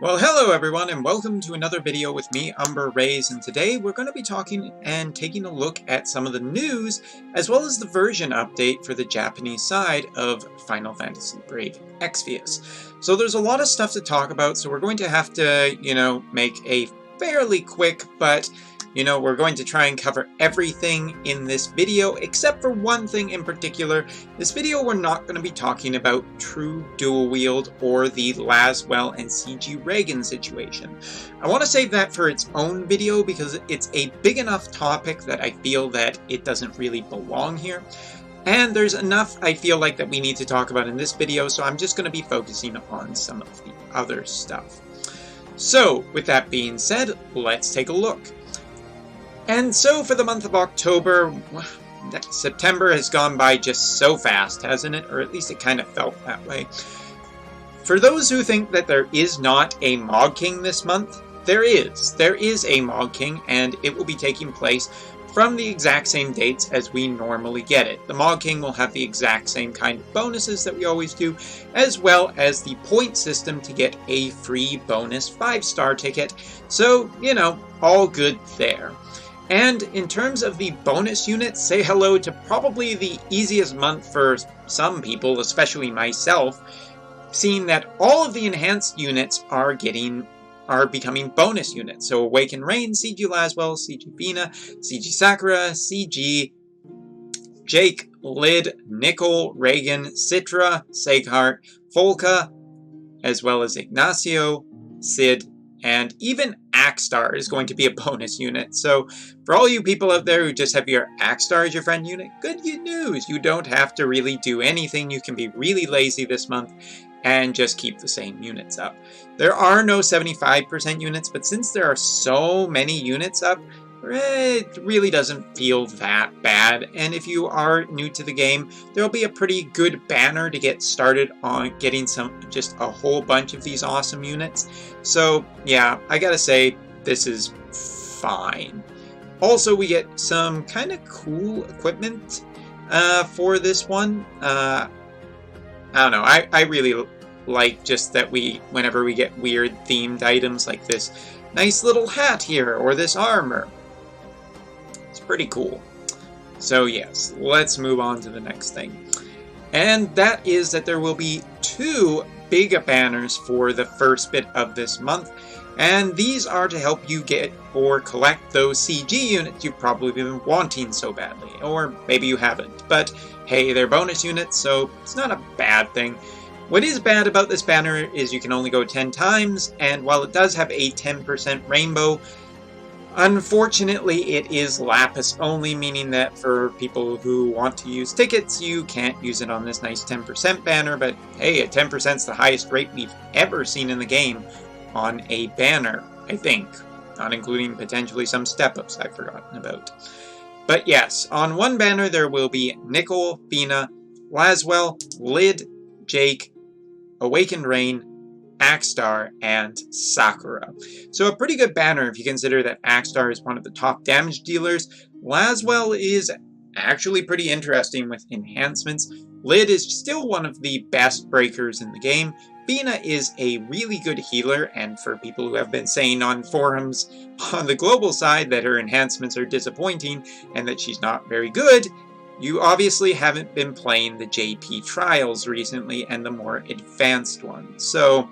Well, hello everyone, and welcome to another video with me, Umber Rays, and today we're going to be talking and taking a look at some of the news, as well as the version update for the Japanese side of Final Fantasy Brave Exvius. So there's a lot of stuff to talk about, so we're going to have to, make a fairly quick, but we're going to try and cover everything in this video, except for one thing in particular. This video, we're not going to be talking about true dual wield or the Laswell and CG Reagan situation. I want to save that for its own video because it's a big enough topic that I feel that it doesn't really belong here. And there's enough I feel like that we need to talk about in this video, so I'm just going to be focusing on some of the other stuff. So, with that being said, let's take a look. And so for the month of October, September has gone by just so fast, hasn't it? Or at least it kind of felt that way. For those who think that there is not a Mog King this month, there is. There is a Mog King, and it will be taking place from the exact same dates as we normally get it. The Mog King will have the exact same kind of bonuses that we always do, as well as the point system to get a free bonus 5-star ticket. So, all good there. And in terms of the bonus units, say hello to probably the easiest month for some people, especially myself, seeing that all of the enhanced units are becoming bonus units. So Awaken Rain, CG Laswell, CG Bina, CG Sakura, CG Jake, Lid, Nickel, Reagan, Citra, Seghart, Folka, as well as Ignacio, Sid, and even Axstar is going to be a bonus unit. So for all you people out there who just have your Axstar as your friend unit, good news! You don't have to really do anything. You can be really lazy this month and just keep the same units up. There are no 75% units, but since there are so many units up, it really doesn't feel that bad. And if you are new to the game, there'll be a pretty good banner to get started on getting just a whole bunch of these awesome units. So yeah, I gotta say, this is fine. Also, we get some kind of cool equipment for this one. I don't know, I really like just that whenever we get weird themed items like this nice little hat here, or this armor. It's pretty cool. So yes, let's move on to the next thing. And that is that there will be 2 big banners for the first bit of this month. And these are to help you get or collect those CG units you've probably been wanting so badly. Or maybe you haven't. But hey, they're bonus units, so it's not a bad thing. What is bad about this banner is you can only go 10 times, and while it does have a 10% rainbow, unfortunately, it is lapis only, meaning that for people who want to use tickets, you can't use it on this nice 10% banner, but hey, a 10% is the highest rate we've ever seen in the game on a banner, I think. Not including potentially some step-ups I've forgotten about. But yes, on one banner there will be Nickel, Bina, Laswell, Lid, Jake, Awakened Rain, Axstar, and Sakura. So a pretty good banner if you consider that Axstar is one of the top damage dealers. Laswell is actually pretty interesting with enhancements. Lid is still one of the best breakers in the game. Bina is a really good healer, and for people who have been saying on forums on the global side that her enhancements are disappointing and that she's not very good, you obviously haven't been playing the JP trials recently and the more advanced ones. So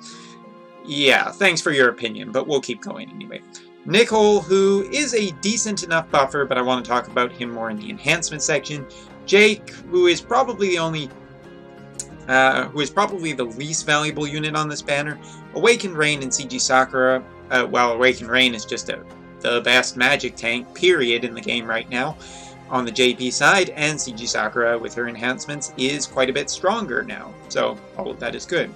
yeah, thanks for your opinion, but we'll keep going anyway. Nickel, who is a decent enough buffer, but I want to talk about him more in the enhancement section. Jake, who is probably the least valuable unit on this banner. Awakened Rain and CG Sakura. Awakened Rain is just the best magic tank, period, in the game right now on the JP side, and CG Sakura with her enhancements is quite a bit stronger now. So all of that is good.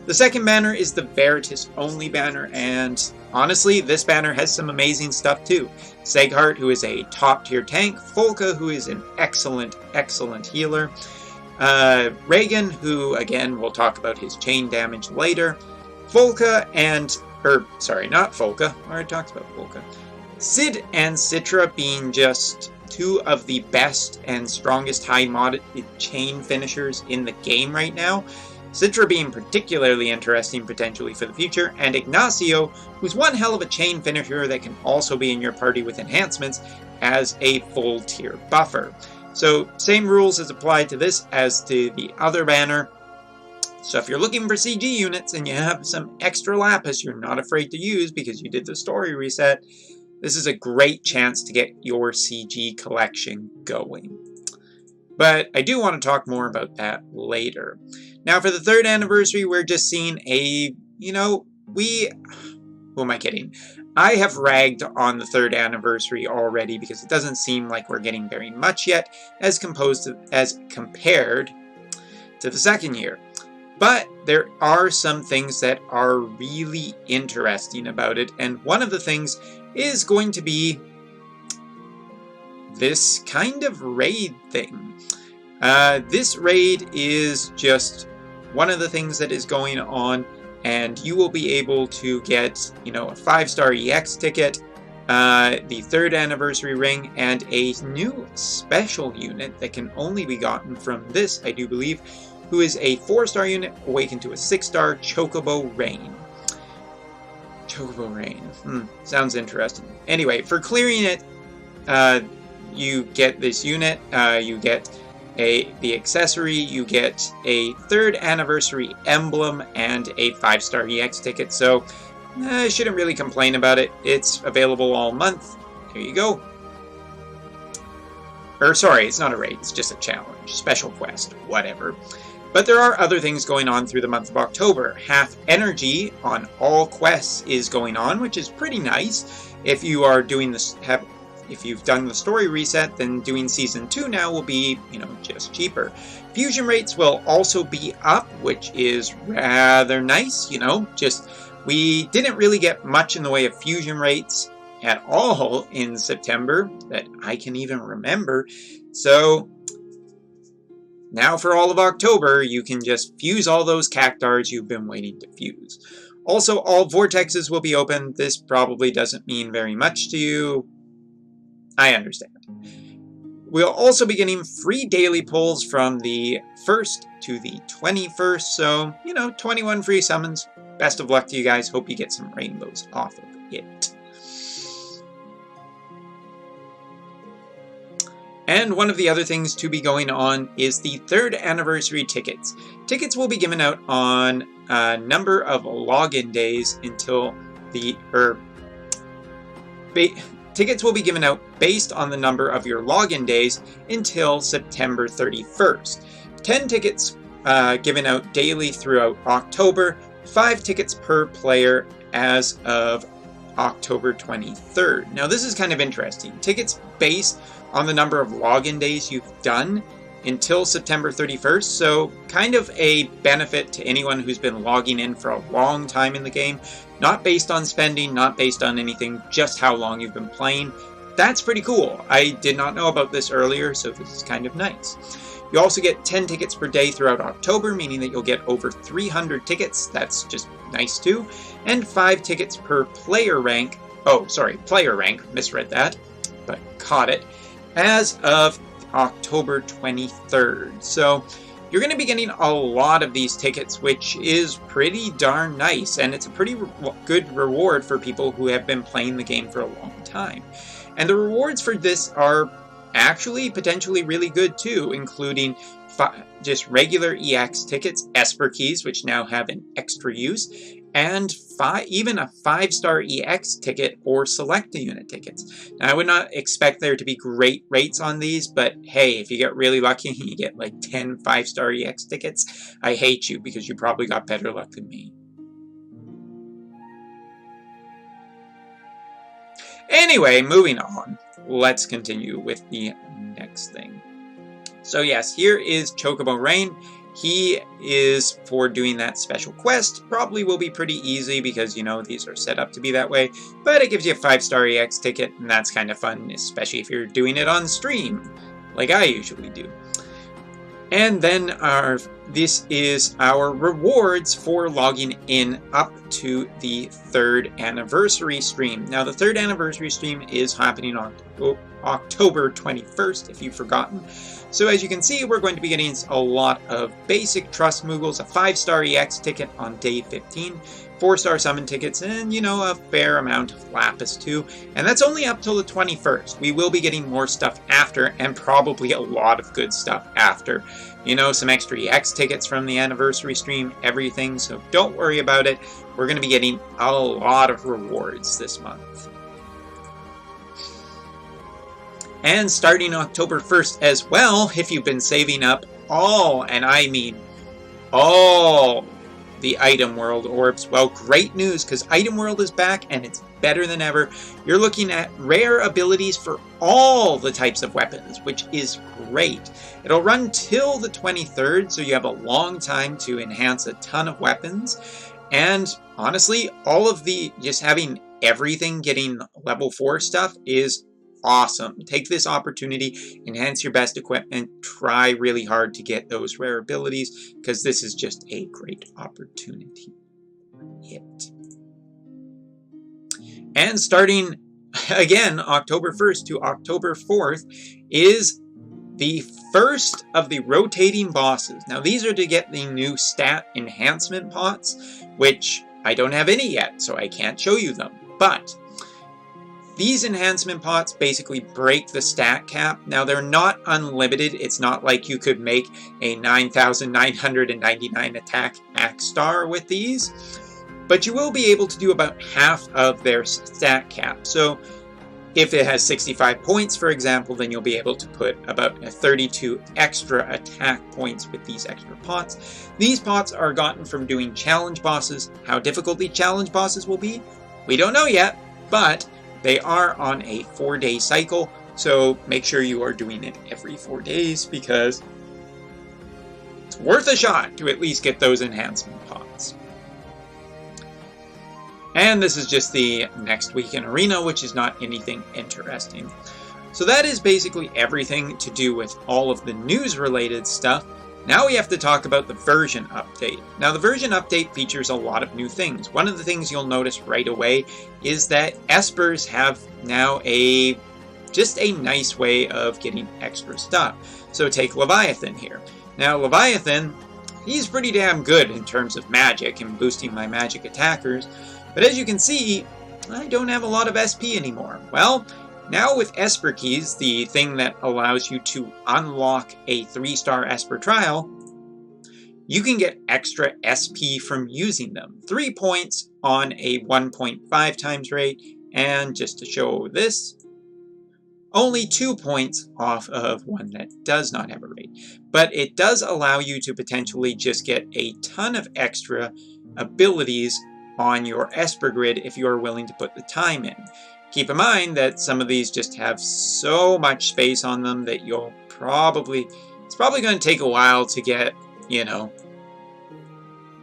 The second banner is the Veritas only banner, and honestly, this banner has some amazing stuff too. Seghart, who is a top tier tank. Folka, who is an excellent healer. Reagan, who again, we'll talk about his chain damage later. Folka not Folka, I already talked about Folka. Sid and Citra being just 2 of the best and strongest high modded chain finishers in the game right now. Citra being particularly interesting potentially for the future, and Ignacio, who's one hell of a chain finisher that can also be in your party with enhancements as a full tier buffer. So same rules as applied to this as to the other banner. So if you're looking for CG units and you have some extra lapis you're not afraid to use because you did the story reset, this is a great chance to get your CG collection going. But I do want to talk more about that later. Now for the 3rd anniversary, we're just seeing a, who am I kidding? I have ragged on the 3rd anniversary already because it doesn't seem like we're getting very much yet as compared to the 2nd year. But there are some things that are really interesting about it, and one of the things is going to be this kind of raid thing. This raid is just one of the things that is going on, and you will be able to get, a 5-star EX ticket, the 3rd anniversary ring, and a new special unit that can only be gotten from this, I do believe, who is a 4-star unit awakened to a 6-star Chocobo Rain. Chocobo Rain. Sounds interesting. Anyway, for clearing it, you get this unit, you get the accessory, you get a 3rd anniversary emblem, and a 5-star EX ticket, so I shouldn't really complain about it. It's available all month. There you go. Or sorry, it's not a raid, it's just a challenge, special quest, whatever. But there are other things going on through the month of October. Half energy on all quests is going on, which is pretty nice. If you are doing this, if you've done the story reset, then doing Season 2 now will be, just cheaper. Fusion rates will also be up, which is rather nice, we didn't really get much in the way of fusion rates at all in September that I can even remember. So now for all of October, you can just fuse all those cactars you've been waiting to fuse. Also, all vortexes will be open. This probably doesn't mean very much to you. I understand. We'll also be getting free daily pulls from the 1st to the 21st, so, 21 free summons. Best of luck to you guys. Hope you get some rainbows off of it. And one of the other things to be going on is the 3rd anniversary tickets. Tickets will be given out on a number of login days until tickets will be given out based on the number of your login days until September 31st. 10 tickets given out daily throughout October, 5 tickets per player as of October 23rd. Now this is kind of interesting. Tickets based on the number of login days you've done until September 31st, so kind of a benefit to anyone who's been logging in for a long time in the game, not based on spending, not based on anything, just how long you've been playing. That's pretty cool. I did not know about this earlier, so this is kind of nice. You also get 10 tickets per day throughout October, meaning that you'll get over 300 tickets. That's just nice too. And 5 tickets per player rank. Oh, sorry, player rank. Misread that, but caught it. As of October 23rd. So you're going to be getting a lot of these tickets, which is pretty darn nice. And it's a pretty good reward for people who have been playing the game for a long time. And the rewards for this are actually potentially really good too, including just regular EX tickets, Esper keys, which now have an extra use, and even a 5-star EX ticket or select unit tickets. Now, I would not expect there to be great rates on these, but hey, if you get really lucky and you get like 10 5-star EX tickets, I hate you because you probably got better luck than me. Anyway, moving on. Let's continue with the next thing. So yes, here is Chocobo Rain. He is for doing that special quest. Probably will be pretty easy because, these are set up to be that way. But it gives you a 5-star EX ticket, and that's kind of fun, especially if you're doing it on stream, like I usually do. And then our this is our rewards for logging in up to the 3rd anniversary stream. Now, the 3rd anniversary stream is happening on October 21st, if you've forgotten. So as you can see, we're going to be getting a lot of basic Trust Moogles, a 5-star EX ticket on day 15, 4-star summon tickets, and, you know, a fair amount of Lapis too. And that's only up till the 21st. We will be getting more stuff after, and probably a lot of good stuff after. You know, some extra EX tickets from the anniversary stream, everything, so don't worry about it. We're going to be getting a lot of rewards this month. And starting October 1st as well, if you've been saving up all, and I mean all, the Item World orbs, well, great news, because Item World is back and it's better than ever. You're looking at rare abilities for all the types of weapons, which is great. It'll run till the 23rd, so you have a long time to enhance a ton of weapons. And honestly, all of the, just having everything getting level 4 stuff is awesome. Take this opportunity, enhance your best equipment, try really hard to get those rare abilities, because this is just a great opportunity. And starting again October 1st to October 4th is the first of the rotating bosses. Now these are to get the new stat enhancement pots, which I don't have any yet, so I can't show you them. But these enhancement pots basically break the stat cap. Now they're not unlimited. It's not like you could make a 9,999 attack axe star with these. But you will be able to do about half of their stat cap. So if it has 65 points, for example, then you'll be able to put about 32 extra attack points with these extra pots. These pots are gotten from doing challenge bosses. How difficult the challenge bosses will be, we don't know yet, but they are on a 4-day cycle, so make sure you are doing it every 4 days, because it's worth a shot to at least get those enhancement pots. And this is just the next week in Arena, which is not anything interesting. So that is basically everything to do with all of the news-related stuff. Now we have to talk about the version update. Now the version update features a lot of new things. One of the things you'll notice right away is that Espers have now just a nice way of getting extra stuff. So take Leviathan here. Now Leviathan, he's pretty damn good in terms of magic and boosting my magic attackers. But as you can see, I don't have a lot of SP anymore. Well, now with Esper Keys, the thing that allows you to unlock a 3-star Esper trial, you can get extra SP from using them. 3 points on a 1.5 times rate, and just to show this, only 2 points off of one that does not have a rate. But it does allow you to potentially just get a ton of extra abilities on your Esper grid if you are willing to put the time in. Keep in mind that some of these just have so much space on them that it's probably going to take a while to get, you know,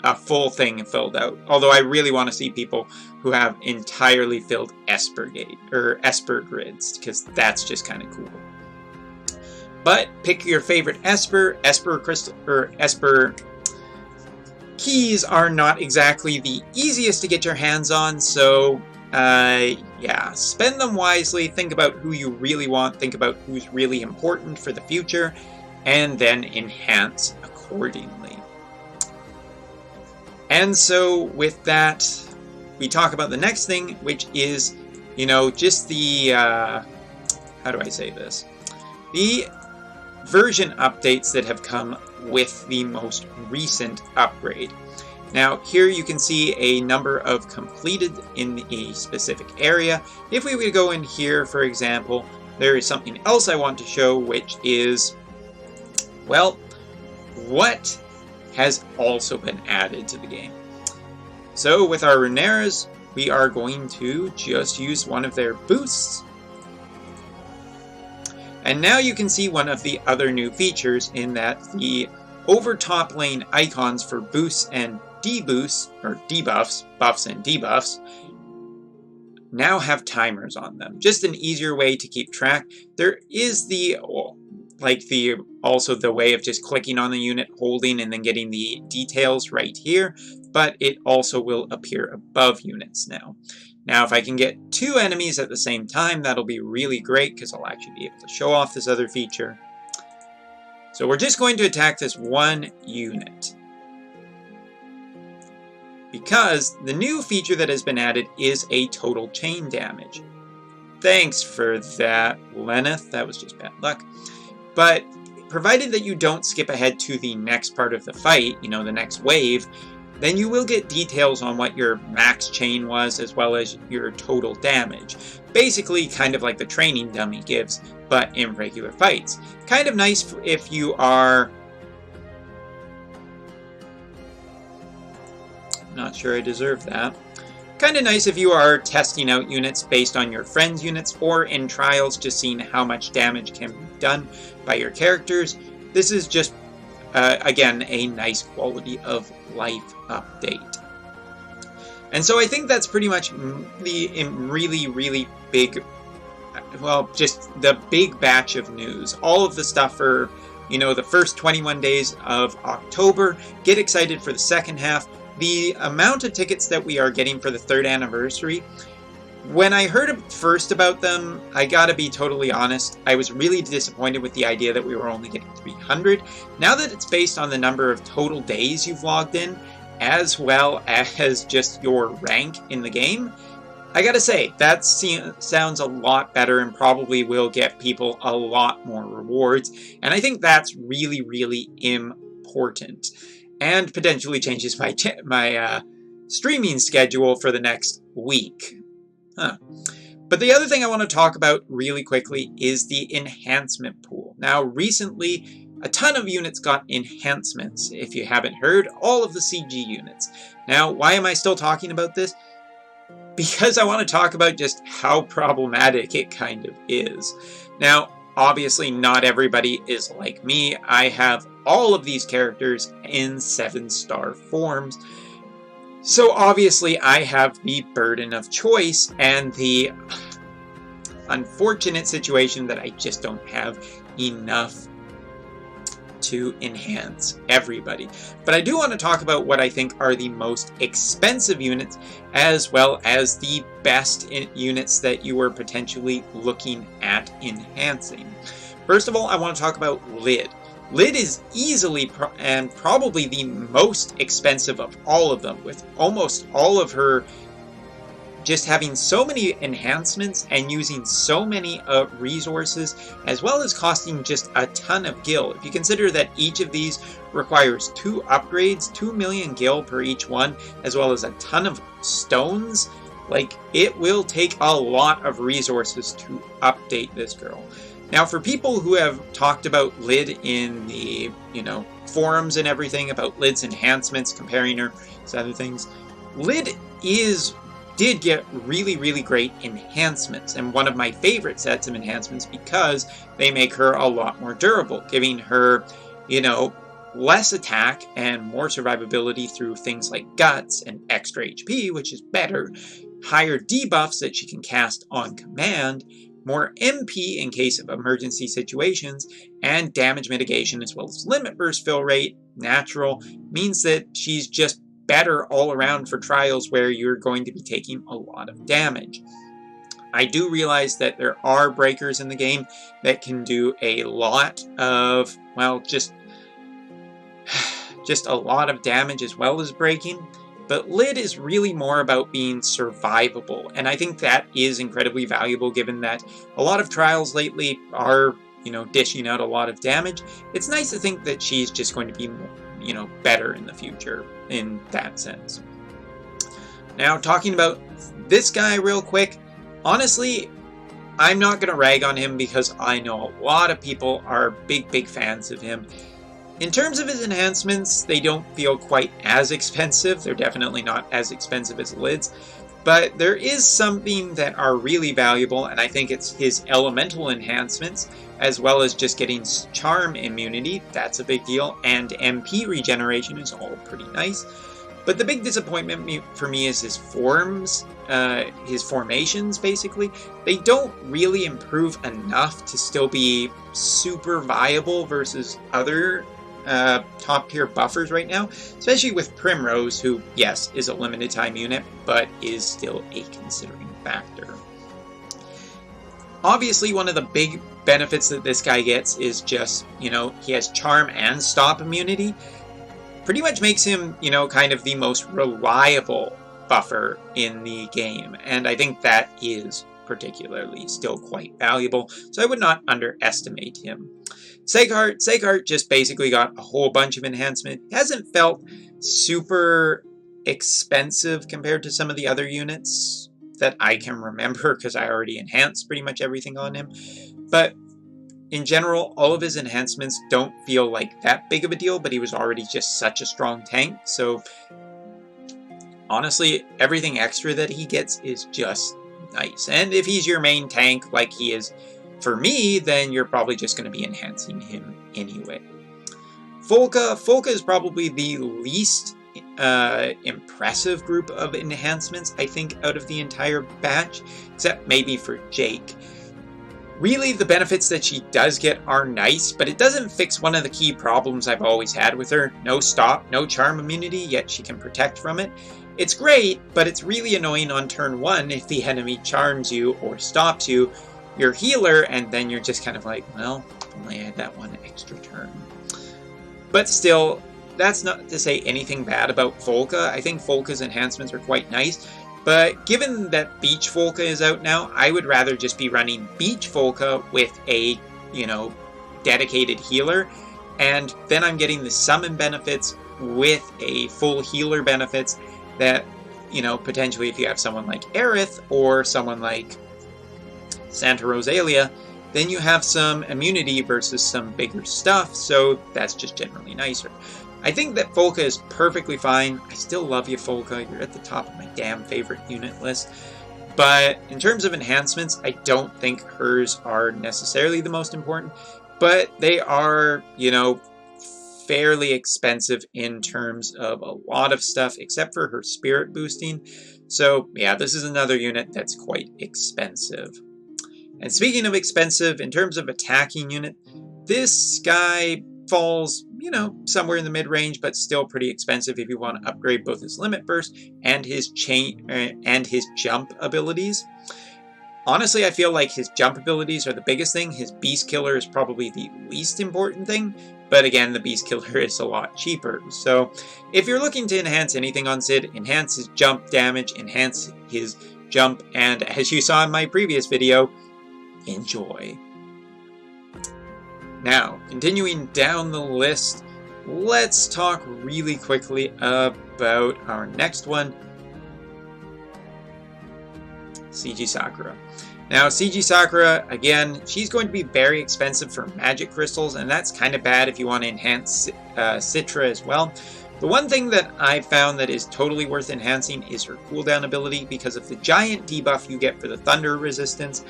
a full thing filled out. Although I really want to see people who have entirely filled Esper grids, because that's just kind of cool. But pick your favorite Esper. Esper Crystal or Esper Keys are not exactly the easiest to get your hands on, so yeah, spend them wisely, think about who you really want, think about who's really important for the future, and then enhance accordingly. And so with that, we talk about the next thing, which is, you know, just the, how do I say this? The version updates that have come with the most recent upgrade. Now here you can see a number of completed in a specific area. If we would go in here, for example, there is something else I want to show, which is, well, what has also been added to the game. So with our Runeras, we are going to just use one of their boosts. And now you can see one of the other new features in that the over top lane icons for boosts and deboosts, or debuffs, buffs and debuffs, now have timers on them. Just an easier way to keep track. There is the like also the way of just clicking on the unit, holding, and then getting the details right here, but it also will appear above units now. Now, if I can get 2 enemies at the same time, that'll be really great, because I'll actually be able to show off this other feature. So we're just going to attack this 1 unit, because the new feature that has been added is a total chain damage. Thanks for that, Lenneth. That was just bad luck. But provided that you don't skip ahead to the next part of the fight, you know, the next wave, then you will get details on what your max chain was, as well as your total damage. Basically, kind of like the training dummy gives, but in regular fights. Kind of nice if you are... Not sure I deserve that. Kind of nice if you are testing out units based on your friends' units, or in trials just seeing how much damage can be done by your characters. This is just, again, a nice quality of life update. And so I think that's pretty much the really big, well, just the big batch of news. All of the stuff for, you know, the first 21 days of October. Get excited for the second half. The amount of tickets that we are getting for the 3rd anniversary, when I heard first about them, I gotta be totally honest, I was really disappointed with the idea that we were only getting 300. Now that it's based on the number of total days you've logged in, as well as just your rank in the game, I gotta say, that sounds a lot better and probably will get people a lot more rewards. And I think that's really important. And potentially changes my streaming schedule for the next week. But the other thing I want to talk about really quickly is the enhancement pool. Now, recently, a ton of units got enhancements. If you haven't heard, all of the CG units. Now, why am I still talking about this? Because I want to talk about just how problematic it kind of is. Now, obviously, not everybody is like me. I have all of these characters in 7-star forms. So obviously, I have the burden of choice and the unfortunate situation that I just don't have enough to enhance everybody. But I do want to talk about what I think are the most expensive units, as well as the best units that you are potentially looking at enhancing. First of all, I want to talk about Lid. Lid is easily and probably the most expensive of all of them, with almost all of her just having so many enhancements and using so many resources, as well as costing just a ton of gil. If you consider that each of these requires 2 upgrades, 2 million gil per each one, as well as a ton of stones, like, it will take a lot of resources to update this girl. Now, for people who have talked about Lid in the, you know, forums and everything about Lid's enhancements, comparing her to other things, Lid did get really great enhancements, and one of my favorite sets of enhancements, because they make her a lot more durable, giving her, you know, less attack and more survivability through things like guts and extra HP, which is better, higher debuffs that she can cast on command, more MP in case of emergency situations, and damage mitigation, as well as limit burst fill rate, natural, means that she's just better all around for trials where you're going to be taking a lot of damage. I do realize that there are breakers in the game that can do a lot of, well, just a lot of damage as well as breaking. But Lid is really more about being survivable, and I think that is incredibly valuable given that a lot of trials lately are, you know, dishing out a lot of damage. It's nice to think that she's just going to be, you know, better in the future in that sense. Now, talking about this guy real quick, honestly, I'm not going to rag on him because I know a lot of people are big fans of him. In terms of his enhancements, they don't feel quite as expensive. They're definitely not as expensive as Lid's, but there is something that are really valuable, and I think it's his elemental enhancements, as well as just getting charm immunity. That's a big deal, and MP regeneration is all pretty nice. But the big disappointment for me is his formations, basically. They don't really improve enough to still be super viable versus other top tier buffers right now, especially with Primrose, who, yes, is a limited time unit, but is still a considering factor. Obviously, one of the big benefits that this guy gets is just, you know, he has Charm and Stop immunity. Pretty much makes him, you know, kind of the most reliable buffer in the game, and I think that is particularly still quite valuable, so I would not underestimate him. Seghart just basically got a whole bunch of enhancement. He hasn't felt super expensive compared to some of the other units that I can remember, because I already enhanced pretty much everything on him. But in general, all of his enhancements don't feel like that big of a deal, but he was already just such a strong tank, so honestly, everything extra that he gets is just nice. And if he's your main tank like he is for me, then you're probably just going to be enhancing him anyway. Folka is probably the least impressive group of enhancements, I think, out of the entire batch, except maybe for Jake. Really, the benefits that she does get are nice, but it doesn't fix one of the key problems I've always had with her. No Stop, no Charm immunity, yet she can protect from it. It's great, but it's really annoying on turn 1 if the enemy charms you or stops you. You're healer, and then you're just kind of like, well, only I had that one extra turn. But still, that's not to say anything bad about Folka. I think Folka's enhancements are quite nice, but given that Beach Folka is out now, I would rather just be running Beach Folka with a, you know, dedicated healer, and then I'm getting the summon benefits with a full healer benefits that, you know, potentially if you have someone like Aerith or someone like Santa Rosalia, then you have some immunity versus some bigger stuff, so that's just generally nicer. I think that Folka is perfectly fine. I still love you, Folka. You're at the top of my damn favorite unit list. But in terms of enhancements, I don't think hers are necessarily the most important, but they are, you know, fairly expensive in terms of a lot of stuff, except for her spirit boosting. So yeah, this is another unit that's quite expensive. And speaking of expensive, in terms of attacking unit, this guy falls, you know, somewhere in the mid-range, but still pretty expensive if you want to upgrade both his limit burst and his jump abilities. Honestly, I feel like his jump abilities are the biggest thing. His Beast Killer is probably the least important thing, but again, the Beast Killer is a lot cheaper. So if you're looking to enhance anything on Sid, enhance his jump damage, enhance his jump, and as you saw in my previous video, enjoy. Now, continuing down the list, let's talk really quickly about our next one, CG Sakura. Now, CG Sakura, again, she's going to be very expensive for magic crystals, and that's kind of bad if you want to enhance Citra as well. The one thing that I found that is totally worth enhancing is her cooldown ability, because of the giant debuff you get for the thunder resistance.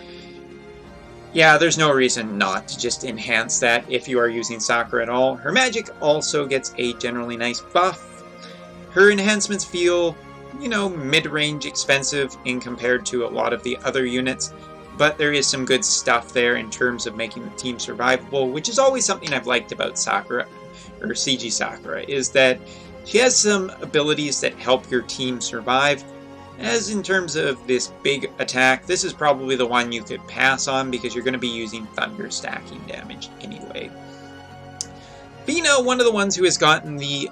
Yeah, there's no reason not to just enhance that if you are using Sakura at all. Her magic also gets a generally nice buff. Her enhancements feel, you know, mid-range expensive in compared to a lot of the other units, but there is some good stuff there in terms of making the team survivable, which is always something I've liked about Sakura, or CG Sakura, is that she has some abilities that help your team survive. As in terms of this big attack, this is probably the one you could pass on because you're going to be using thunder stacking damage anyway. Bina, one of the ones who has gotten the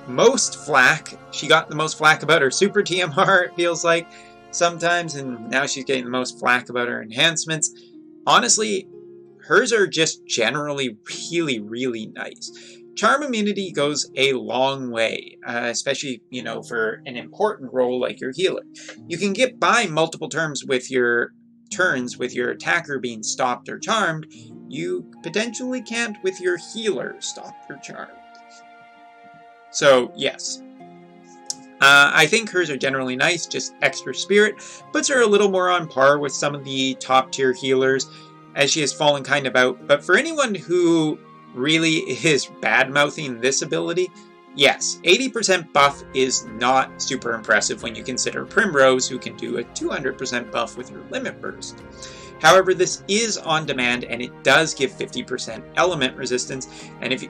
most flack. She got the most flack about her super TMR, it feels like, sometimes, and now she's getting the most flack about her enhancements. Honestly, hers are just generally really, really nice. Charm immunity goes a long way, especially, you know, for an important role like your healer. You can get by multiple turns with your attacker being stopped or charmed. You potentially can't with your healer stopped or charmed. So, yes. I think hers are generally nice, just extra spirit, puts her a little more on par with some of the top tier healers, as she has fallen kind of out. But for anyone who really is bad-mouthing this ability, Yes, 80% buff is not super impressive when you consider Primrose, who can do a 200% buff with her Limit Burst. However, this is on demand, and it does give 50% element resistance. And if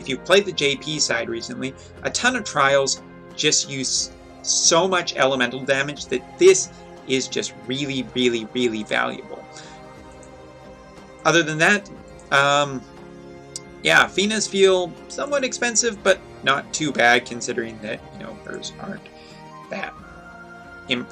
you've played the JP side recently, a ton of trials just use so much elemental damage that this is just really, really, really valuable. Other than that, yeah, Finas feel somewhat expensive, but not too bad considering that, hers aren't that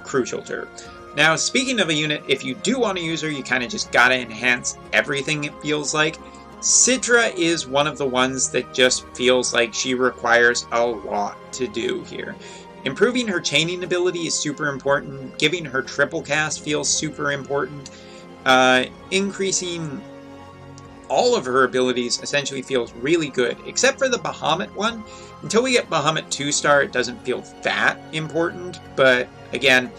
crucial to her. Now, speaking of a unit, if you do want to use her, you kind of just gotta enhance everything, it feels like. Citra is one of the ones that just feels like she requires a lot to do here. Improving her chaining ability is super important. Giving her triple cast feels super important. Increasing all of her abilities essentially feels really good, except for the Bahamut one. Until we get Bahamut 2-star, it doesn't feel that important, but again,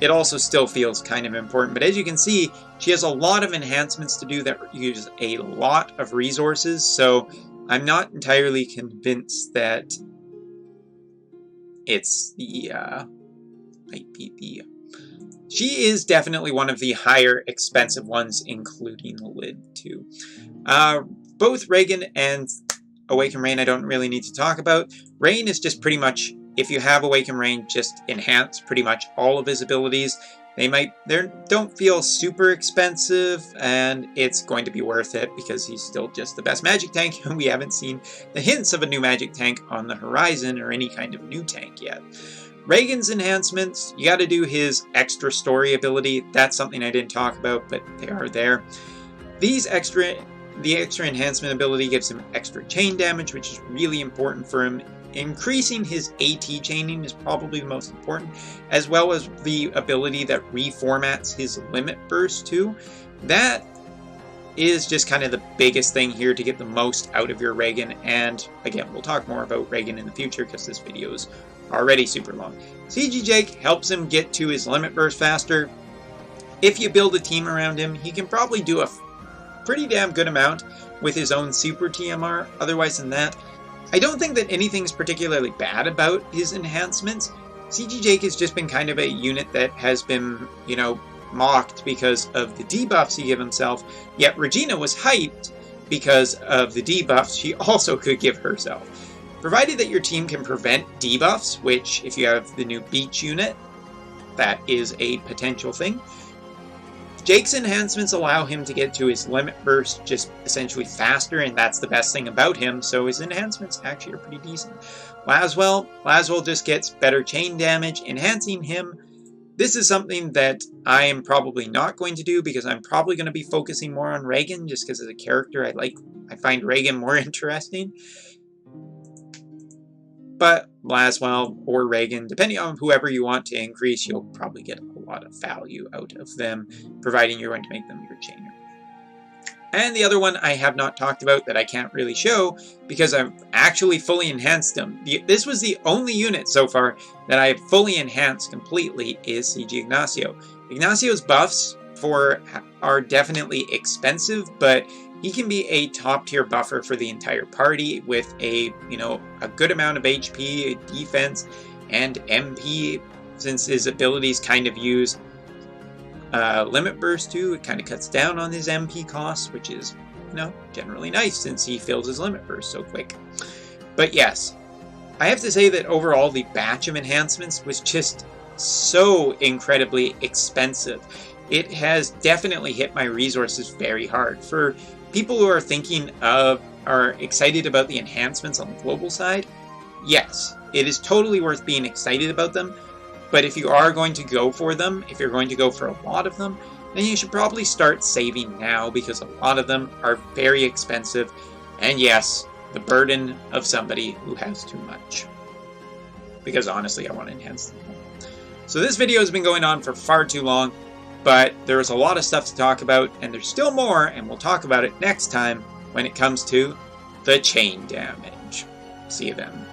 it also still feels kind of important. But as you can see, she has a lot of enhancements to do that use a lot of resources, so I'm not entirely convinced that it's the, might be the... She is definitely one of the higher expensive ones, including the lid too. Both Reagan and Awaken Rain I don't really need to talk about. Rain is just pretty much, if you have Awaken Rain, just enhance pretty much all of his abilities. They don't feel super expensive, and it's going to be worth it because he's still just the best magic tank, and we haven't seen the hints of a new magic tank on the horizon or any kind of new tank yet. Reagan's enhancements, you got to do his extra story ability. That's something I didn't talk about, but they are there. The extra enhancement ability gives him extra chain damage, which is really important for him. Increasing his AT chaining is probably the most important, as well as the ability that reformats his Limit Burst too. That is just kind of the biggest thing here to get the most out of your Reagan, and again, we'll talk more about Reagan in the future because this video is already super long. CG Jake helps him get to his Limit Burst faster. If you build a team around him, he can probably do a pretty damn good amount with his own super TMR. Otherwise than that, I don't think that anything's particularly bad about his enhancements. CG Jake has just been kind of a unit that has been, mocked because of the debuffs he gave himself, yet Regina was hyped because of the debuffs she also could give herself. Provided that your team can prevent debuffs, which if you have the new Beach unit, that is a potential thing. Jake's enhancements allow him to get to his Limit Burst just essentially faster, and that's the best thing about him, so his enhancements actually are pretty decent. Laswell just gets better chain damage, enhancing him. This is something that I am probably not going to do because I'm probably going to be focusing more on Reagan, just because as a character I find Reagan more interesting. But Laswell or Reagan, depending on whoever you want to increase, you'll probably get a lot of value out of them, providing you're going to make them your chainer. And the other one I have not talked about that I can't really show because I've actually fully enhanced them. This was the only unit so far that I have fully enhanced completely is CG Ignacio. Ignacio's buffs are definitely expensive, but he can be a top tier buffer for the entire party with a good amount of HP, defense, and MP. Since his abilities kind of use Limit Burst too, it kind of cuts down on his MP costs, which is generally nice since he fills his Limit Burst so quick. But yes, I have to say that overall the batch of enhancements was just so incredibly expensive. It has definitely hit my resources very hard. For people who are excited about the enhancements on the global side, yes, it is totally worth being excited about them. But if you are going to go for them, if you're going to go for a lot of them, then you should probably start saving now because a lot of them are very expensive. And yes, the burden of somebody who has too much. Because honestly, I want to enhance them. So this video has been going on for far too long. But there's a lot of stuff to talk about, and there's still more, and we'll talk about it next time when it comes to the chain damage. See you then.